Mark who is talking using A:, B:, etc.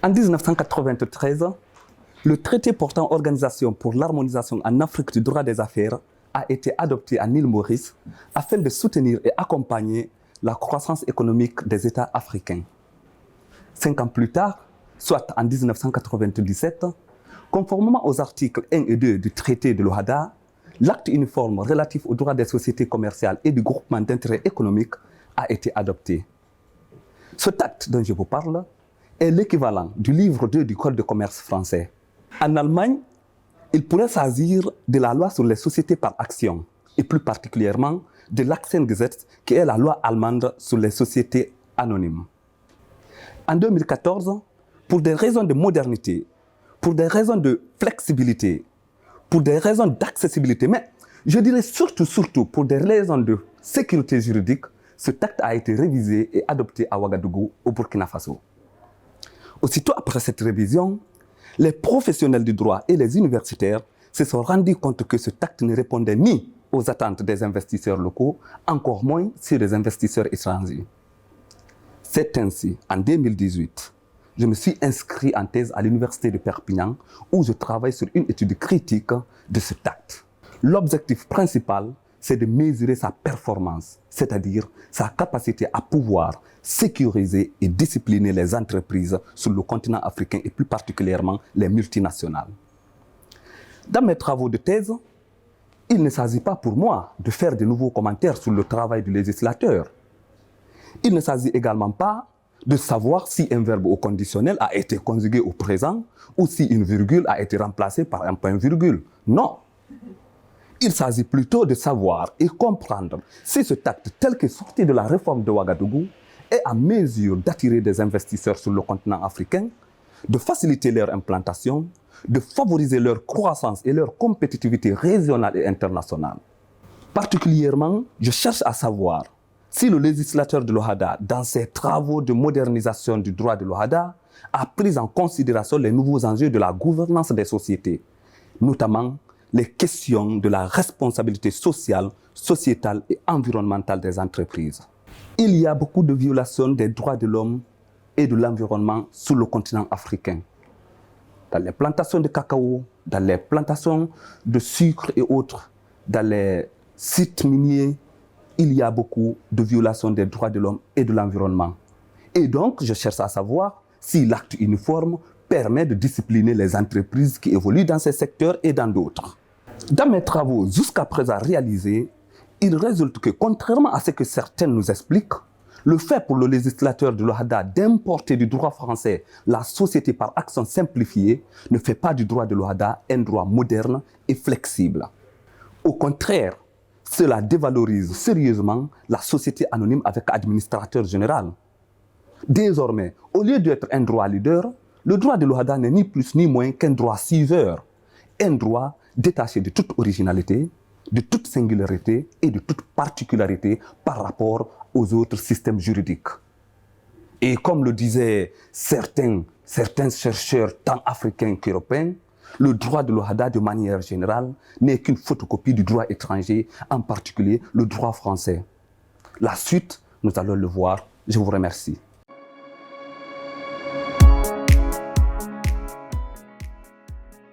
A: En 1993, le traité portant Organisation pour l'harmonisation en Afrique du droit des affaires a été adopté à l'île Maurice afin de soutenir et accompagner la croissance économique des États africains. 5 ans plus tard, soit en 1997, conformément aux articles 1 et 2 du traité de l'OHADA, l'acte uniforme relatif aux droits des sociétés commerciales et du groupement d'intérêt économique a été adopté. Cet acte dont je vous parle est l'équivalent du livre 2 du Code de commerce français. En Allemagne, il pourrait s'agir de la loi sur les sociétés par action, et plus particulièrement de l'Aktiengesetz, qui est la loi allemande sur les sociétés anonymes. En 2014, pour des raisons de modernité, pour des raisons de flexibilité, pour des raisons d'accessibilité, mais je dirais surtout pour des raisons de sécurité juridique, cet acte a été révisé et adopté à Ouagadougou, au Burkina Faso. Aussitôt après cette révision, les professionnels du droit et les universitaires se sont rendus compte que cet acte ne répondait ni aux attentes des investisseurs locaux, encore moins ceux des investisseurs étrangers. C'est ainsi, en 2018, je me suis inscrit en thèse à l'université de Perpignan où je travaille sur une étude critique de cet acte. L'objectif principal, c'est de mesurer sa performance, c'est-à-dire sa capacité à pouvoir sécuriser et discipliner les entreprises sur le continent africain et plus particulièrement les multinationales. Dans mes travaux de thèse, il ne s'agit pas pour moi de faire de nouveaux commentaires sur le travail du législateur. Il ne s'agit également pas de savoir si un verbe au conditionnel a été conjugué au présent ou si une virgule a été remplacée par un point-virgule. Non. Il s'agit plutôt de savoir et comprendre si cet acte tel que sorti de la réforme de Ouagadougou est à mesure d'attirer des investisseurs sur le continent africain, de faciliter leur implantation, de favoriser leur croissance et leur compétitivité régionale et internationale. Particulièrement, je cherche à savoir si le législateur de l'OHADA, dans ses travaux de modernisation du droit de l'OHADA, a pris en considération les nouveaux enjeux de la gouvernance des sociétés, notamment les questions de la responsabilité sociale, sociétale et environnementale des entreprises. Il y a beaucoup de violations des droits de l'homme et de l'environnement sur le continent africain. Dans les plantations de cacao, dans les plantations de sucre et autres, dans les sites miniers, il y a beaucoup de violations des droits de l'homme et de l'environnement. Et donc, je cherche à savoir si l'acte uniforme permet de discipliner les entreprises qui évoluent dans ces secteurs et dans d'autres. Dans mes travaux jusqu'à présent réalisés, il résulte que, contrairement à ce que certains nous expliquent, le fait pour le législateur de l'OHADA d'importer du droit français la société par action simplifiée ne fait pas du droit de l'OHADA un droit moderne et flexible. Au contraire, cela dévalorise sérieusement la société anonyme avec administrateur général. Désormais, au lieu d'être un droit leader, le droit de l'OHADA n'est ni plus ni moins qu'un droit suiveur, un droit détaché de toute originalité, de toute singularité et de toute particularité par rapport aux autres systèmes juridiques. Et comme le disaient certains chercheurs tant africains qu'européens, le droit de l'OHADA de manière générale n'est qu'une photocopie du droit étranger, en particulier le droit français. La suite, nous allons le voir. Je vous remercie.